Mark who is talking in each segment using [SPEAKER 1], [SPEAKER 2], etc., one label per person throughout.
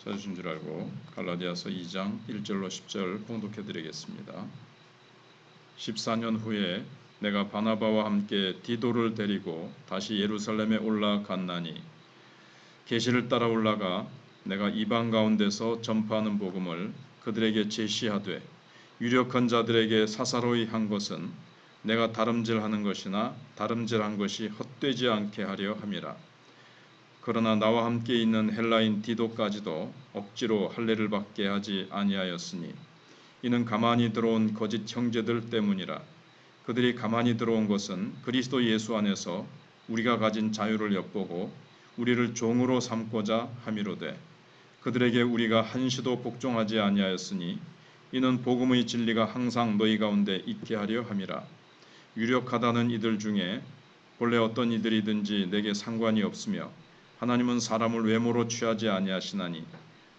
[SPEAKER 1] 찾으신 줄 알고 갈라디아서 2장 1절로 10절 봉독해 드리겠습니다. 14년 후에 내가 바나바와 함께 디도를 데리고 다시 예루살렘에 올라갔나니 계시를 따라 올라가 내가 이방 가운데서 전파하는 복음을 그들에게 제시하되 유력한 자들에게 사사로이 한 것은 내가 다름질하는 것이나 다름질한 것이 헛되지 않게 하려 함이라. 그러나 나와 함께 있는 헬라인 디도까지도 억지로 할례를 받게 하지 아니하였으니 이는 가만히 들어온 거짓 형제들 때문이라. 그들이 가만히 들어온 것은 그리스도 예수 안에서 우리가 가진 자유를 엿보고 우리를 종으로 삼고자 함이로되 그들에게 우리가 한시도 복종하지 아니하였으니 이는 복음의 진리가 항상 너희 가운데 있게 하려 함이라. 유력하다는 이들 중에 본래 어떤 이들이든지 내게 상관이 없으며 하나님은 사람을 외모로 취하지 아니하시나니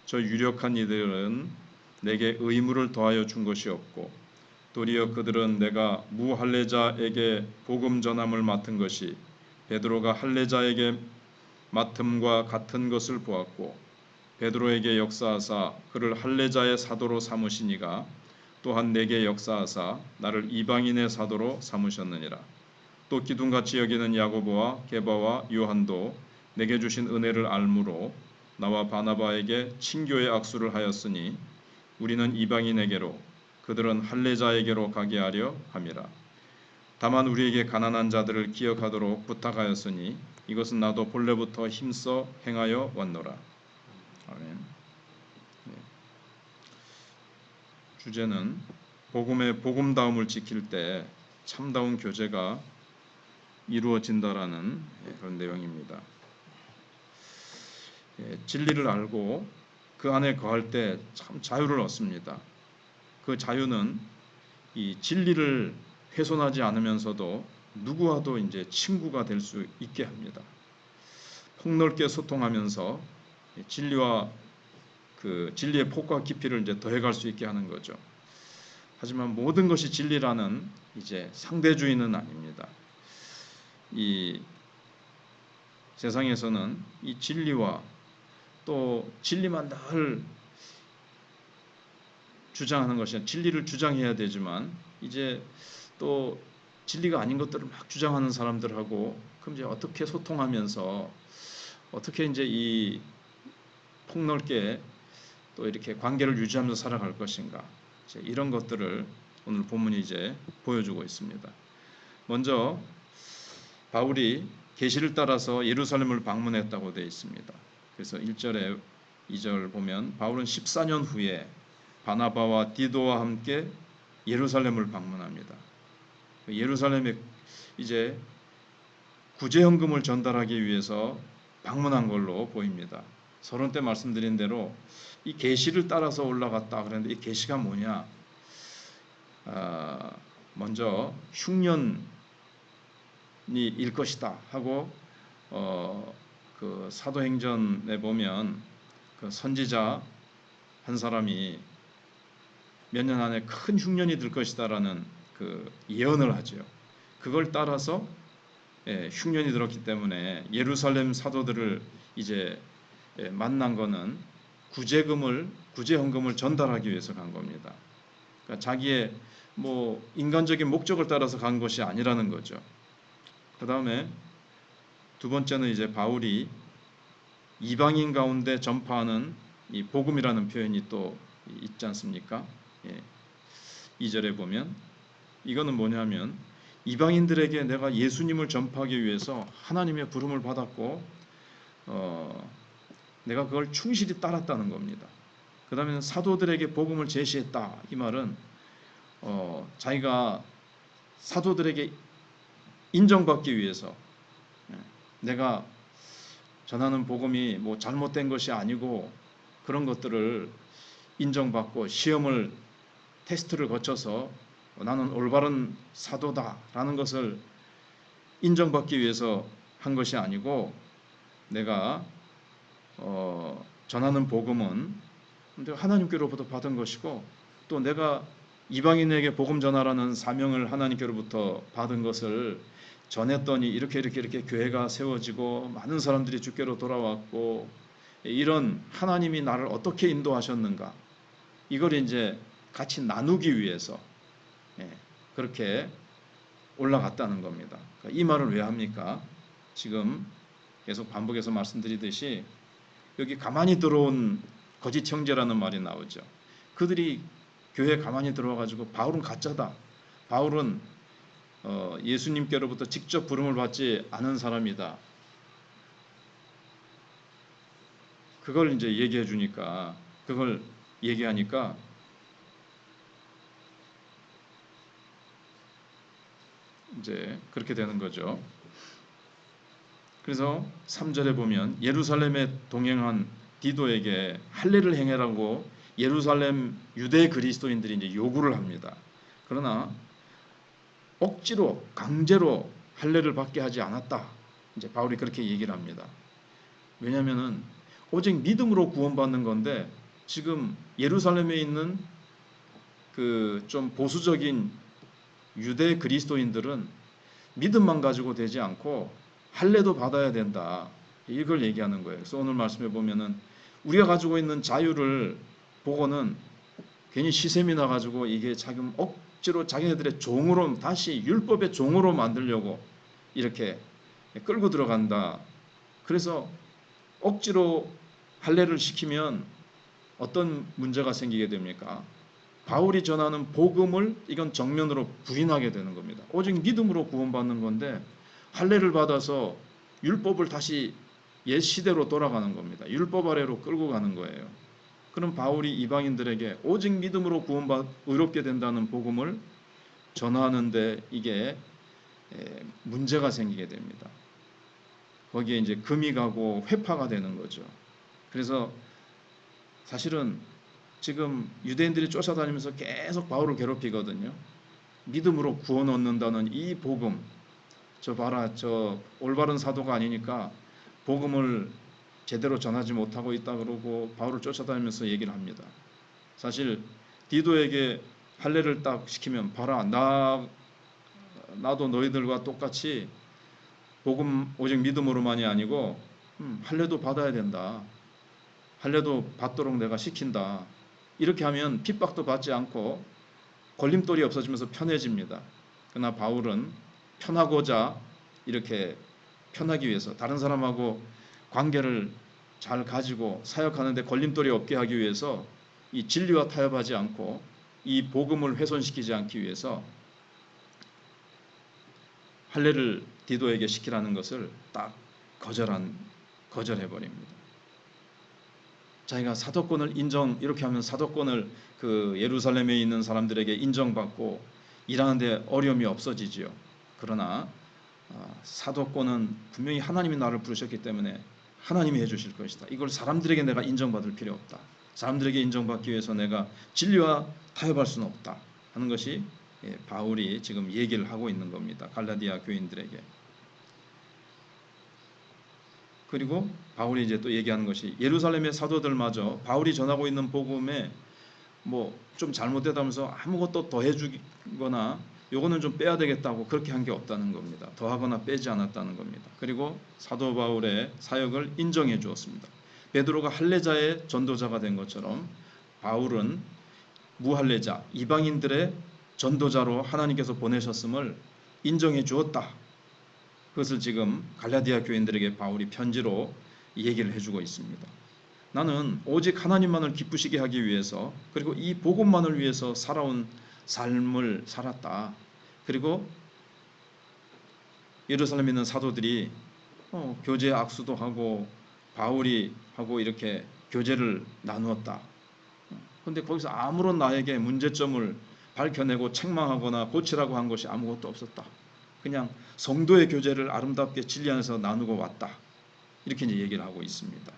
[SPEAKER 1] 저 유력한 이들은 내게 의무를 더하여 준 것이 없고 도리어 그들은 내가 무할례자에게 복음 전함을 맡은 것이 베드로가 할례자에게 맡음과 같은 것을 보았고 베드로에게 역사하사 그를 할례자의 사도로 삼으시니가 또한 내게 역사하사 나를 이방인의 사도로 삼으셨느니라. 또 기둥같이 여기는 야고보와 게바와 요한도 내게 주신 은혜를 알므로 나와 바나바에게 친교의 악수를 하였으니 우리는 이방인에게로 그들은 할례자에게로 가게 하려 함이라. 다만 우리에게 가난한 자들을 기억하도록 부탁하였으니 이것은 나도 본래부터 힘써 행하여 왔노라. 아멘. 주제는 복음의 복음다움을 지킬 때 참다운 교제가 이루어진다라는 그런 내용입니다. 진리를 알고 그 안에 거할 때 참 자유를 얻습니다. 그 자유는 이 진리를 훼손하지 않으면서도 누구와도 이제 친구가 될 수 있게 합니다. 폭넓게 소통하면서 진리와 그 진리의 폭과 깊이를 이제 더해갈 수 있게 하는 거죠. 하지만 모든 것이 진리라는 이제 상대주의는 아닙니다. 이 세상에서는 이 진리와 또 진리만 늘 주장하는 것이 진리를 주장해야 되지만 이제 또 진리가 아닌 것들을 막 주장하는 사람들하고 그럼 이제 어떻게 소통하면서 어떻게 이제 이 폭넓게 또 이렇게 관계를 유지하면서 살아갈 것인가 이제 이런 것들을 오늘 본문이 이제 보여주고 있습니다. 먼저 바울이 계시를 따라서 예루살렘을 방문했다고 되어 있습니다. 그래서 1절에 2절 보면 바울은 14년 후에 바나바와 디도와 함께 예루살렘을 방문합니다. 예루살렘에 이제 구제헌금을 전달하기 위해서 방문한 걸로 보입니다. 서론 때 말씀드린 대로 이 계시를 따라서 올라갔다 그랬는데 이 계시가 뭐냐? 먼저 흉년이 일 것이다 하고 그 사도행전에 보면 그 선지자 한 사람이 몇 년 안에 큰 흉년이 들 것이다라는 그 예언을 하죠. 그걸 따라서 흉년이 들었기 때문에 예루살렘 사도들을 이제 만난 거는 구제헌금을 전달하기 위해서 간 겁니다. 그러니까 자기의 뭐 인간적인 목적을 따라서 간 것이 아니라는 거죠. 그 다음에 두 번째는 이제 바울이 이방인 가운데 전파하는 이 복음이라는 표현이 또 있지 않습니까? 2절에 보면 이거는 뭐냐면 이방인들에게 내가 예수님을 전파하기 위해서 하나님의 부름을 받았고 내가 그걸 충실히 따랐다는 겁니다. 그 다음에 사도들에게 복음을 제시했다. 이 말은 자기가 사도들에게 인정받기 위해서 내가 전하는 복음이 뭐 잘못된 것이 아니고 그런 것들을 인정받고 시험을 테스트를 거쳐서 나는 올바른 사도다라는 것을 인정받기 위해서 한 것이 아니고 내가 전하는 복음은 하나님께로부터 받은 것이고 또 내가 이방인에게 복음 전하라는 사명을 하나님께로부터 받은 것을 전했더니 이렇게 교회가 세워지고 많은 사람들이 주께로 돌아왔고 이런 하나님이 나를 어떻게 인도하셨는가, 이걸 이제 같이 나누기 위해서 그렇게 올라갔다는 겁니다. 이 말을 왜 합니까? 지금 계속 반복해서 말씀드리듯이 여기 가만히 들어온 거짓 형제라는 말이 나오죠. 그들이 교회에 가만히 들어와가지고 바울은 가짜다, 바울은 예수님께로부터 직접 부름을 받지 않은 사람이다, 그걸 이제 얘기해 주니까, 그걸 얘기하니까 이제 그렇게 되는 거죠. 그래서 3절에 보면 예루살렘에 동행한 디도에게 할례를 행해라고 예루살렘 유대 그리스도인들이 이제 요구를 합니다. 그러나 억지로 강제로 할례를 받게 하지 않았다, 이제 바울이 그렇게 얘기를 합니다. 왜냐하면은 오직 믿음으로 구원받는 건데, 지금 예루살렘에 있는 그 좀 보수적인 유대 그리스도인들은 믿음만 가지고 되지 않고 할례도 받아야 된다, 이걸 얘기하는 거예요. 그래서 오늘 말씀에 보면은 우리가 가지고 있는 자유를 보고는 괜히 시샘이 나가지고 이게 자금 억지로 자기네들의 종으로, 다시 율법의 종으로 만들려고 이렇게 끌고 들어간다. 그래서 억지로 할례를 시키면 어떤 문제가 생기게 됩니까? 바울이 전하는 복음을 이건 정면으로 부인하게 되는 겁니다. 오직 믿음으로 구원받는 건데 할례를 받아서 율법을 다시 옛 시대로 돌아가는 겁니다. 율법 아래로 끌고 가는 거예요. 그럼 바울이 이방인들에게 오직 믿음으로 의롭게 된다는 복음을 전하는데 이게 문제가 생기게 됩니다. 거기에 이제 금이 가고 회파가 되는 거죠. 그래서 사실은 지금 유대인들이 쫓아다니면서 계속 바울을 괴롭히거든요. 믿음으로 구원 얻는다는 이 복음, 저 봐라, 저 올바른 사도가 아니니까 복음을 제대로 전하지 못하고 있다 그러고 바울을 쫓아다니면서 얘기를 합니다. 사실 디도에게 할례를 딱 시키면, 봐라, 나도 너희들과 똑같이 복음 오직 믿음으로만이 아니고 할례도 받아야 된다, 할례도 받도록 내가 시킨다, 이렇게 하면 핍박도 받지 않고 걸림돌이 없어지면서 편해집니다. 그러나 바울은 편하고자, 이렇게 편하기 위해서, 다른 사람하고 관계를 잘 가지고 사역하는데 걸림돌이 없게 하기 위해서 이 진리와 타협하지 않고 이 복음을 훼손시키지 않기 위해서 할례를 디도에게 시키라는 것을 딱 거절해버립니다. 자기가 사도권을 이렇게 하면 사도권을 그 예루살렘에 있는 사람들에게 인정받고 일하는데 어려움이 없어지지요. 그러나 사도권은 분명히 하나님이 나를 부르셨기 때문에 하나님이 해주실 것이다. 이걸 사람들에게 내가 인정받을 필요 없다. 사람들에게 인정받기 위해서 내가 진리와 타협할 수는 없다 하는 것이 바울이 지금 얘기를 하고 있는 겁니다. 갈라디아 교인들에게. 그리고 바울이 이제 또 얘기하는 것이, 예루살렘의 사도들마저 바울이 전하고 있는 복음에 뭐 좀 잘못되다면서 아무것도 더해주거나 요거는 좀 빼야 되겠다고 그렇게 한 게 없다는 겁니다. 더하거나 빼지 않았다는 겁니다. 그리고 사도 바울의 사역을 인정해 주었습니다. 베드로가 할례자의 전도자가 된 것처럼 바울은 무할례자, 이방인들의 전도자로 하나님께서 보내셨음을 인정해 주었다. 그것을 지금 갈라디아 교인들에게 바울이 편지로 얘기를 해주고 있습니다. 나는 오직 하나님만을 기쁘시게 하기 위해서, 그리고 이 복음만을 위해서 살아온 삶을 살았다. 그리고 예루살렘에 있는 사도들이 교제 악수도 하고 바울이 하고 이렇게 교제를 나누었다. 그런데 거기서 아무런 나에게 문제점을 밝혀내고 책망하거나 고치라고 한 것이 아무것도 없었다. 그냥 성도의 교제를 아름답게 진리 안에서 나누고 왔다. 이렇게 이제 얘기를 하고 있습니다.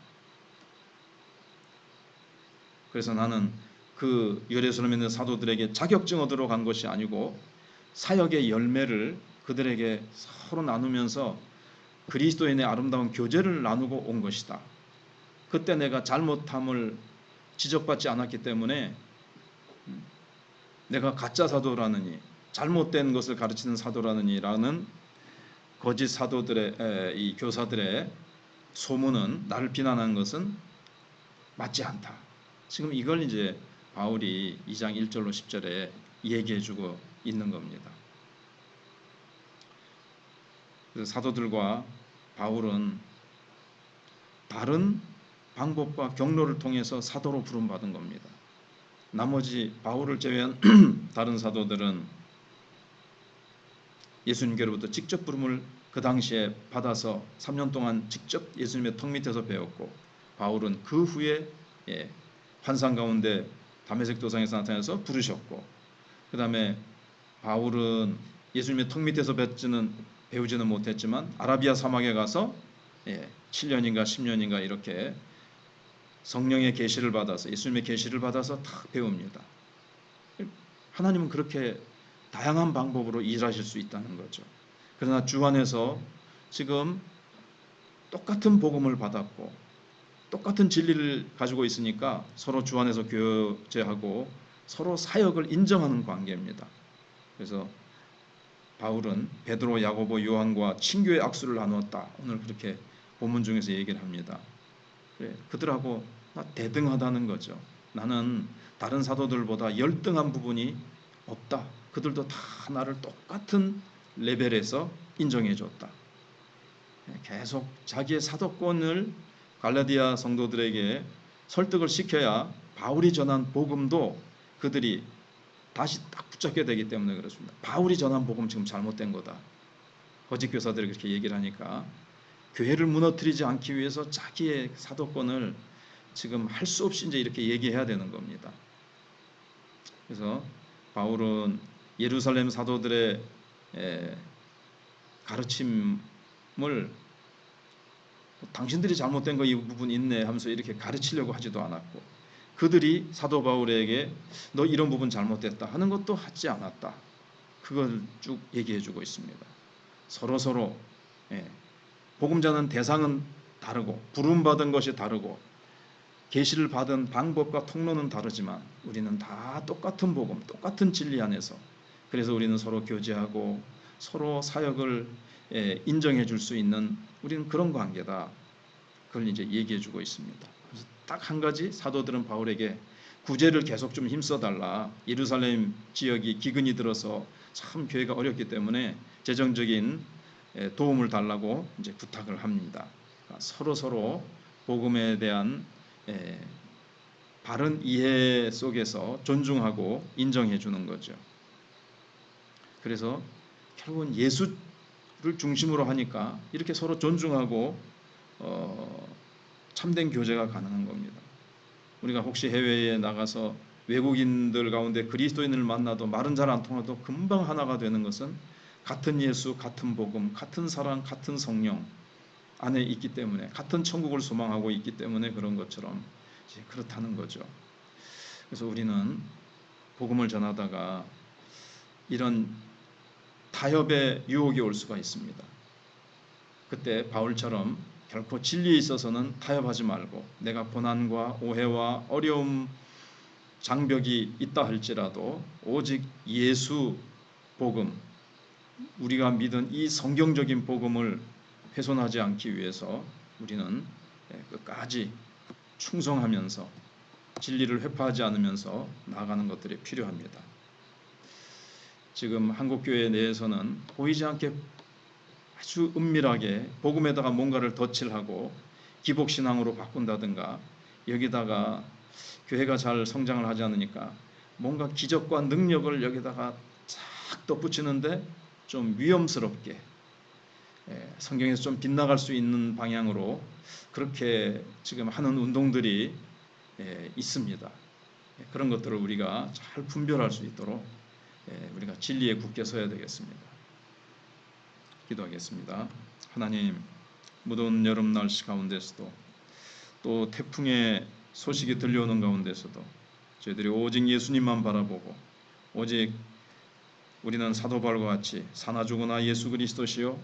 [SPEAKER 1] 그래서 나는 그 예루살렘에 있는 사도들에게 자격증 얻으러 간 것이 아니고 사역의 열매를 그들에게 서로 나누면서 그리스도인의 아름다운 교제를 나누고 온 것이다. 그때 내가 잘못함을 지적받지 않았기 때문에 내가 가짜 사도라느니, 잘못된 것을 가르치는 사도라느니라는 거짓 사도들의 이 교사들의 소문은, 나를 비난하는 것은 맞지 않다. 지금 이걸 이제 바울이 2장 1절로 10절에 얘기해 주고 있는 겁니다. 그래서 사도들과 바울은 다른 방법과 경로를 통해서 사도로 부름받은 겁니다. 나머지 바울을 제외한 다른 사도들은 예수님께로부터 직접 부름을 그 당시에 받아서 3년 동안 직접 예수님의 턱 밑에서 배웠고, 바울은 그 후에 환상 가운데 다메섹 도상에서 나타나서 부르셨고, 그 다음에 바울은 예수님의 턱 밑에서 배우지는 못했지만 아라비아 사막에 가서 7년인가 10년인가 이렇게 성령의 계시를 받아서, 예수님의 계시를 받아서 탁 배웁니다. 하나님은 그렇게 다양한 방법으로 일하실 수 있다는 거죠. 그러나 주 안에서 지금 똑같은 복음을 받았고 똑같은 진리를 가지고 있으니까 서로 주 안에서 교제하고 서로 사역을 인정하는 관계입니다. 그래서 바울은 베드로, 야고보, 요한과 친교의 악수를 나누었다. 오늘 그렇게 본문 중에서 얘기를 합니다. 그들하고 대등하다는 거죠. 나는 다른 사도들보다 열등한 부분이 없다. 그들도 다 나를 똑같은 레벨에서 인정해 줬다. 계속 자기의 사도권을 갈라디아 성도들에게 설득을 시켜야 바울이 전한 복음도 그들이 다시 딱 붙잡게 되기 때문에 그렇습니다. 바울이 전한 복음 지금 잘못된 거다. 거짓 교사들이 그렇게 얘기를 하니까 교회를 무너뜨리지 않기 위해서 자기의 사도권을 지금 할 수 없이 이제 이렇게 얘기해야 되는 겁니다. 그래서 바울은 예루살렘 사도들의 가르침을 당신들이 잘못된 거 이 부분 있네 하면서 이렇게 가르치려고 하지도 않았고, 그들이 사도 바울에게 너 이런 부분 잘못됐다 하는 것도 하지 않았다. 그걸 쭉 얘기해 주고 있습니다. 서로 복음 전하는 대상은 다르고 부름받은 것이 다르고 계시를 받은 방법과 통로는 다르지만 우리는 다 똑같은 복음, 똑같은 진리 안에서, 그래서 우리는 서로 교제하고 서로 사역을 인정해 줄 수 있는, 우리는 그런 관계다. 그걸 이제 얘기해 주고 있습니다. 그래서 딱 한 가지, 사도들은 바울에게 구제를 계속 좀 힘써달라. 예루살렘 지역이 기근이 들어서 참 교회가 어렵기 때문에 재정적인 도움을 달라고 이제 부탁을 합니다. 서로 복음에 대한 바른 이해 속에서 존중하고 인정해 주는 거죠. 그래서 결국은 예수를 중심으로 하니까 이렇게 서로 존중하고 참된 교제가 가능한 겁니다. 우리가 혹시 해외에 나가서 외국인들 가운데 그리스도인을 만나도 말은 잘 안 통하도 금방 하나가 되는 것은 같은 예수, 같은 복음, 같은 사랑, 같은 성령 안에 있기 때문에, 같은 천국을 소망하고 있기 때문에 그런 것처럼 이제 그렇다는 거죠. 그래서 우리는 복음을 전하다가 이런 타협의 유혹이 올 수가 있습니다. 그때 바울처럼 결코 진리에 있어서는 타협하지 말고, 내가 고난과 오해와 어려움, 장벽이 있다 할지라도 오직 예수 복음, 우리가 믿은 이 성경적인 복음을 훼손하지 않기 위해서 우리는 끝까지 충성하면서 진리를 회파하지 않으면서 나아가는 것들이 필요합니다. 지금 한국교회 내에서는 보이지 않게 아주 은밀하게 복음에다가 뭔가를 덧칠하고 기복신앙으로 바꾼다든가, 여기다가 교회가 잘 성장을 하지 않으니까 뭔가 기적과 능력을 여기다가 쫙 덧붙이는데 좀 위험스럽게 성경에서 좀 빗나갈 수 있는 방향으로 그렇게 지금 하는 운동들이 있습니다. 그런 것들을 우리가 잘 분별할 수 있도록 우리가 진리에 굳게 서야 되겠습니다. 기도하겠습니다. 하나님, 무더운 여름 날씨 가운데서도 또 태풍의 소식이 들려오는 가운데서도 저희들이 오직 예수님만 바라보고, 오직 우리는 사도 바울과 같이 사나 죽으나 예수 그리스도시요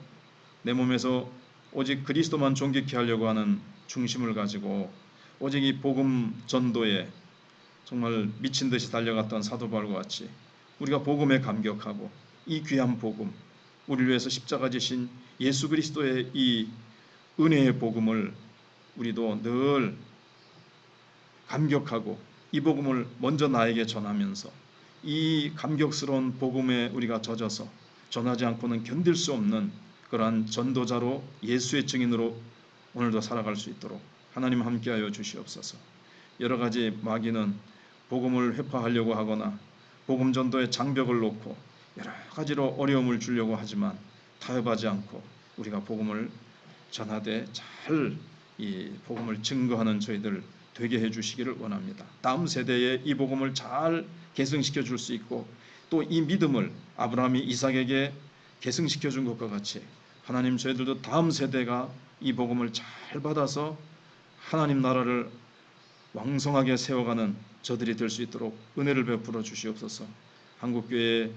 [SPEAKER 1] 내 몸에서 오직 그리스도만 존귀케 하려고 하는 중심을 가지고 오직 이 복음 전도에 정말 미친 듯이 달려갔던 사도 바울과 같이 우리가 복음에 감격하고 이 귀한 복음, 우리를 위해서 십자가 지신 예수 그리스도의 이 은혜의 복음을 우리도 늘 감격하고 이 복음을 먼저 나에게 전하면서 이 감격스러운 복음에 우리가 젖어서 전하지 않고는 견딜 수 없는 그러한 전도자로 예수의 증인으로 오늘도 살아갈 수 있도록 하나님 함께하여 주시옵소서. 여러 가지 마귀는 복음을 회파하려고 하거나 복음 전도의 장벽을 놓고 여러 가지로 어려움을 주려고 하지만 타협하지 않고 우리가 복음을 전하되 잘 이 복음을 증거하는 저희들 되게 해주시기를 원합니다. 다음 세대에 이 복음을 잘 계승시켜 줄 수 있고 또 이 믿음을 아브라함이 이삭에게 계승시켜 준 것과 같이 하나님 저희들도 다음 세대가 이 복음을 잘 받아서 하나님 나라를 왕성하게 세워가는 저들이 될 수 있도록 은혜를 베풀어 주시옵소서. 한국교회의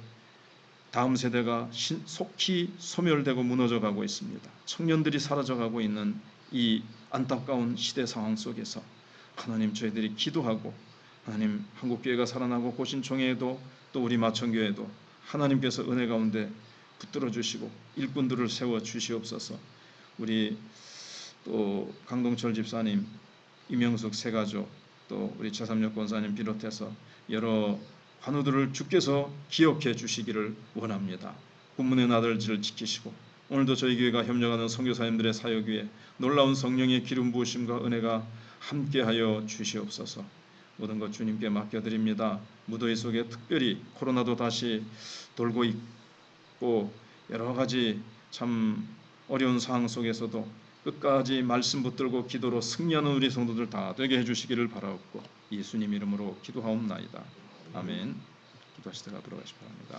[SPEAKER 1] 다음 세대가 속히 소멸되고 무너져가고 있습니다. 청년들이 사라져가고 있는 이 안타까운 시대 상황 속에서 하나님 저희들이 기도하고 하나님 한국교회가 살아나고 고신총회에도 또 우리 마천교회도 하나님께서 은혜 가운데 붙들어 주시고 일꾼들을 세워 주시옵소서. 우리 또 강동철 집사님, 이명숙 세가족, 또 우리 최삼역 권사님 비롯해서 여러 환우들을 주께서 기억해 주시기를 원합니다. 군문의 나들지를 지키시고 오늘도 저희 교회가 협력하는 선교사님들의 사역 위에 놀라운 성령의 기름 부으심과 은혜가 함께하여 주시옵소서. 모든 것 주님께 맡겨드립니다. 무더위 속에 특별히 코로나도 다시 돌고 있고 여러 가지 참 어려운 상황 속에서도 끝까지 말씀 붙들고 기도로 승리하는 우리 성도들 다 되게 해주시기를 바라옵고 예수님 이름으로 기도하옵나이다. 아멘. 기도하시다가 돌아가시 바랍니다.